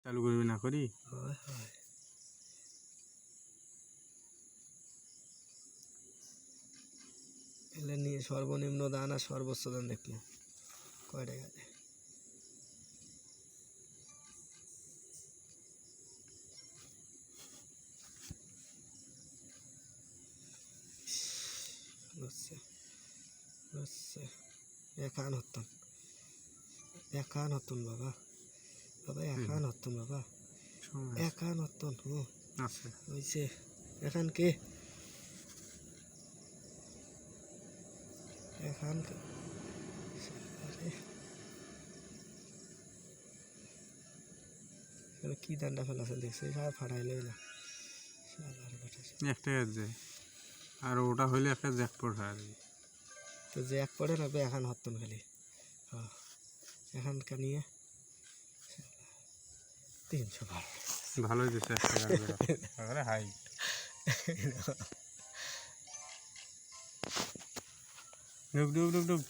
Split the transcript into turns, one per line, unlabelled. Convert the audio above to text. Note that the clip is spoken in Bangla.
চালু করবি না করি
হয় হয় এলে নিয়ে সর্বনিম্ন দান আর সর্বোচ্চ দান দেখবো কয় টাকা দেয়। বুঝছে বুঝছে একান হতন বাবা বাবা একান হতন বাবা
সময়
একান হতন
আছে
হয়েছে এখান কে এখান কি দান্ডা ফেলাছে দেখছে সব ফাটাইলে না
একটা যায় আর ওটা হইলে একটা জ্যাকপট হয় আর কি।
তো যে এক পড়ে না এখন হতন খালি এখানকার নিয়ে 300
ভালোই দিচ্ছে একটা হাই ডুব ডুব ডুব ডুব